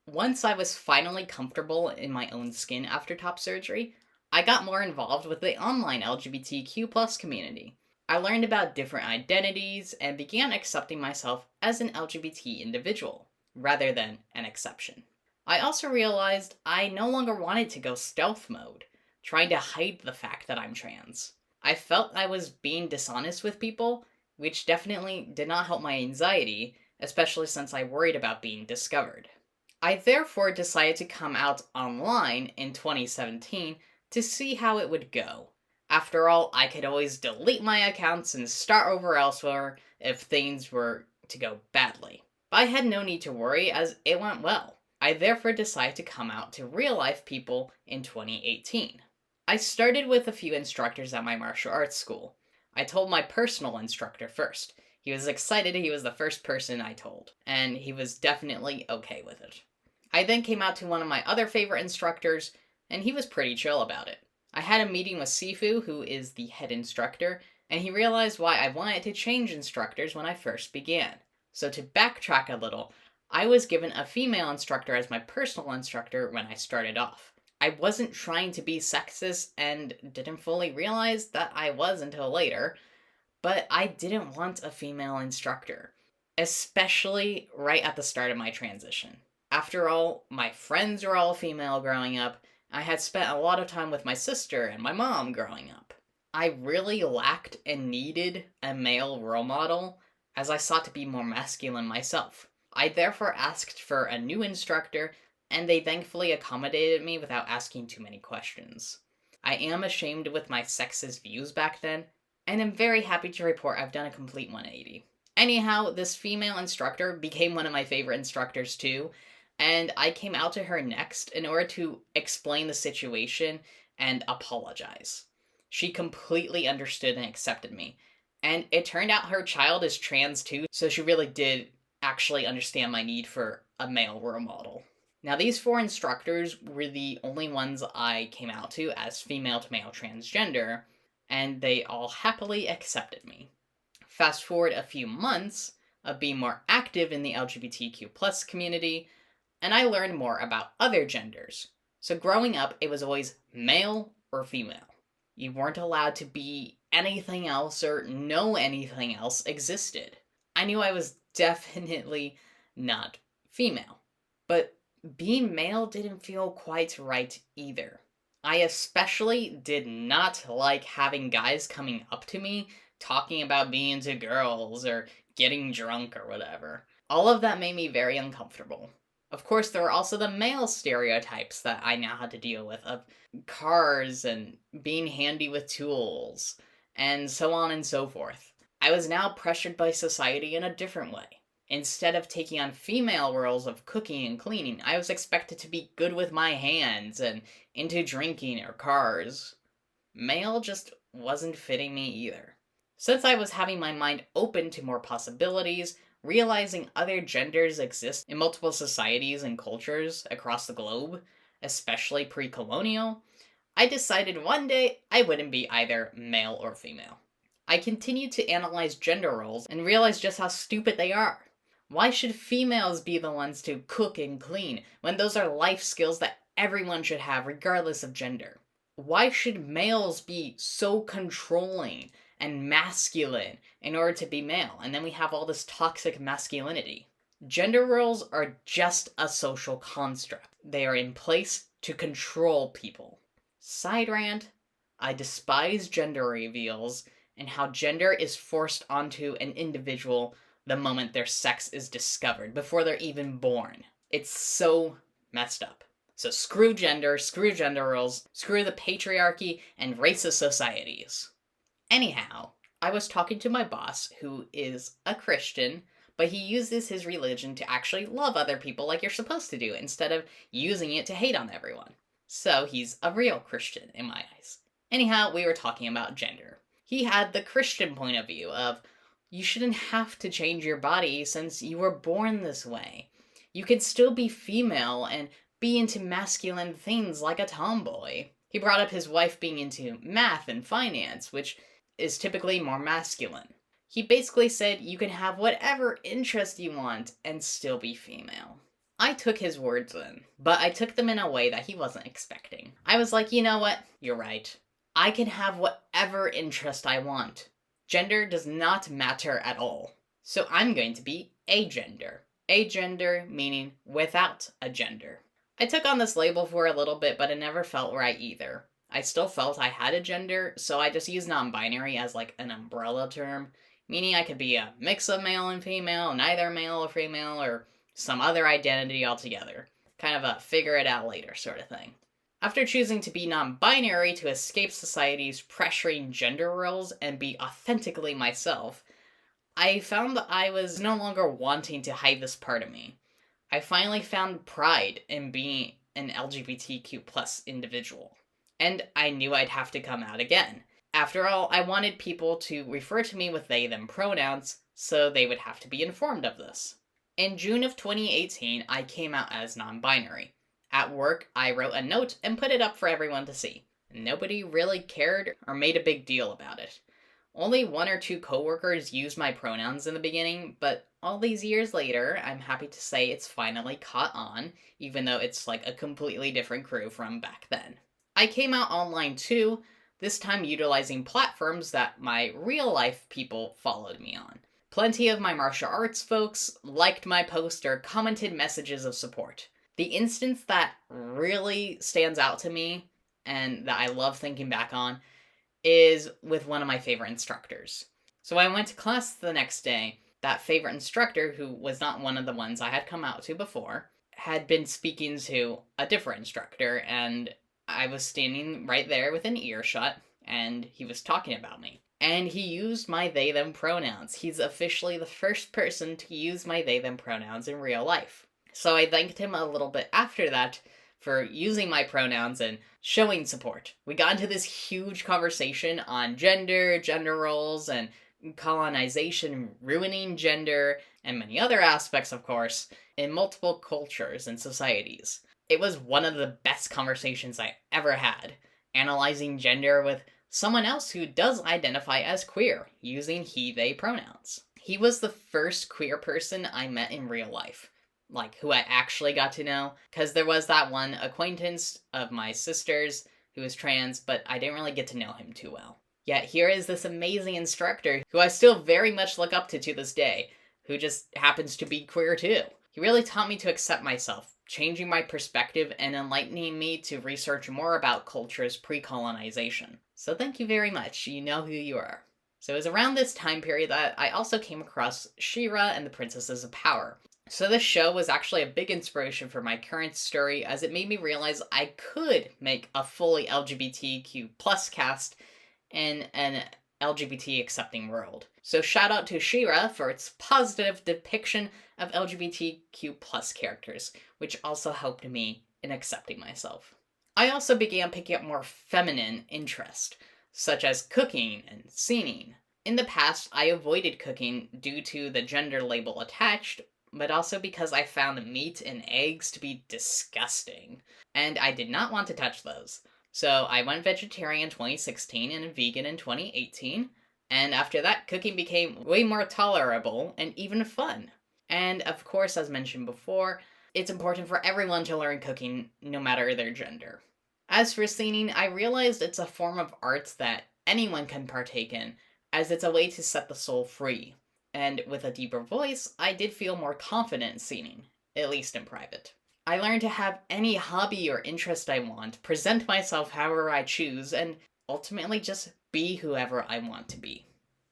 Once I was finally comfortable in my own skin after top surgery, I got more involved with the online LGBTQ+ community. I learned about different identities and began accepting myself as an LGBT individual, rather than an exception. I also realized I no longer wanted to go stealth mode, trying to hide the fact that I'm trans. I felt I was being dishonest with people, which definitely did not help my anxiety, especially since I worried about being discovered. I therefore decided to come out online in 2017 to see how it would go. After all, I could always delete my accounts and start over elsewhere if things were to go badly. But I had no need to worry as it went well. I therefore decided to come out to real life people in 2018. I started with a few instructors at my martial arts school. I told my personal instructor first. He was excited he was the first person I told, and he was definitely okay with it. I then came out to one of my other favorite instructors, and he was pretty chill about it. I had a meeting with Sifu, who is the head instructor, and he realized why I wanted to change instructors when I first began. So to backtrack a little, I was given a female instructor as my personal instructor when I started off. I wasn't trying to be sexist and didn't fully realize that I was until later, but I didn't want a female instructor, especially right at the start of my transition. After all, my friends were all female growing up. I had spent a lot of time with my sister and my mom growing up. I really lacked and needed a male role model as I sought to be more masculine myself. I therefore asked for a new instructor, and they thankfully accommodated me without asking too many questions. I am ashamed with my sexist views back then, and am very happy to report I've done a complete 180. Anyhow, this female instructor became one of my favorite instructors too, and I came out to her next in order to explain the situation and apologize. She completely understood and accepted me, and it turned out her child is trans too, so she really did actually understand my need for a male role model. Now, these four instructors were the only ones I came out to as female to male transgender, and they all happily accepted me. Fast forward a few months of being more active in the LGBTQ+ community, and I learned more about other genders. So growing up, it was always male or female. You weren't allowed to be anything else or know anything else existed. I knew I was definitely not female, but being male didn't feel quite right either. I especially did not like having guys coming up to me talking about being into girls or getting drunk or whatever. All of that made me very uncomfortable. Of course, there were also the male stereotypes that I now had to deal with of cars and being handy with tools, and so on and so forth. I was now pressured by society in a different way. Instead of taking on female roles of cooking and cleaning, I was expected to be good with my hands and into drinking or cars. Male just wasn't fitting me either. Since I was having my mind open to more possibilities, realizing other genders exist in multiple societies and cultures across the globe, especially pre-colonial, I decided one day I wouldn't be either male or female. I continued to analyze gender roles and realized just how stupid they are. Why should females be the ones to cook and clean when those are life skills that everyone should have regardless of gender? Why should males be so controlling and masculine in order to be male, and then we have all this toxic masculinity? Gender roles are just a social construct. They are in place to control people. Side rant, I despise gender reveals and how gender is forced onto an individual the moment their sex is discovered, before they're even born. It's so messed up. So screw gender roles, screw the patriarchy and racist societies. Anyhow, I was talking to my boss, who is a Christian, but he uses his religion to actually love other people like you're supposed to do, instead of using it to hate on everyone. So he's a real Christian in my eyes. Anyhow, we were talking about gender. He had the Christian point of view of, you shouldn't have to change your body since you were born this way. You can still be female and be into masculine things like a tomboy. He brought up his wife being into math and finance, which is typically more masculine. He basically said you can have whatever interest you want and still be female. I took his words in, but I took them in a way that he wasn't expecting. I was like, you know what? You're right. I can have whatever interest I want. Gender does not matter at all. So I'm going to be agender. Agender meaning without a gender. I took on this label for a little bit, but it never felt right either. I still felt I had a gender, so I just used non-binary as like an umbrella term, meaning I could be a mix of male and female, neither male or female, or some other identity altogether. Kind of a figure it out later sort of thing. After choosing to be non binary to escape society's pressuring gender roles and be authentically myself, I found that I was no longer wanting to hide this part of me. I finally found pride in being an LGBTQ plus individual. And I knew I'd have to come out again. After all, I wanted people to refer to me with they them pronouns, so they would have to be informed of this. In June of 2018, I came out as non binary. At work, I wrote a note and put it up for everyone to see. Nobody really cared or made a big deal about it. Only one or two coworkers used my pronouns in the beginning, but all these years later, I'm happy to say it's finally caught on, even though it's like a completely different crew from back then. I came out online too, this time utilizing platforms that my real life people followed me on. Plenty of my martial arts folks liked my post or commented messages of support. The instance that really stands out to me, and that I love thinking back on, is with one of my favorite instructors. So I went to class the next day. That favorite instructor, who was not one of the ones I had come out to before, had been speaking to a different instructor, and I was standing right there within earshot, and he was talking about me. And he used my they them pronouns. He's officially the first person to use my they them pronouns in real life. So I thanked him a little bit after that for using my pronouns and showing support. We got into this huge conversation on gender roles, and colonization ruining gender, and many other aspects, of course, in multiple cultures and societies. It was one of the best conversations I ever had, analyzing gender with someone else who does identify as queer, using he, they pronouns. He was the first queer person I met in real life, like who I actually got to know, because there was that one acquaintance of my sister's who was trans, but I didn't really get to know him too well. Yet here is this amazing instructor who I still very much look up to this day, who just happens to be queer too. He really taught me to accept myself, changing my perspective and enlightening me to research more about cultures pre-colonization. So thank you very much, you know who you are. So it was around this time period that I also came across She-Ra and the Princesses of Power. So this show was actually a big inspiration for my current story, as it made me realize I could make a fully LGBTQ plus cast in an LGBT accepting world. So shout out to She-Ra for its positive depiction of LGBTQ plus characters, which also helped me in accepting myself. I also began picking up more feminine interest, such as cooking and singing. In the past, I avoided cooking due to the gender label attached, but also because I found meat and eggs to be disgusting, and I did not want to touch those. So I went vegetarian in 2016 and vegan in 2018, and after that, cooking became way more tolerable and even fun. And of course, as mentioned before, it's important for everyone to learn cooking, no matter their gender. As for singing, I realized it's a form of art that anyone can partake in, as it's a way to set the soul free. And with a deeper voice, I did feel more confident in singing, at least in private. I learned to have any hobby or interest I want, present myself however I choose, and ultimately just be whoever I want to be.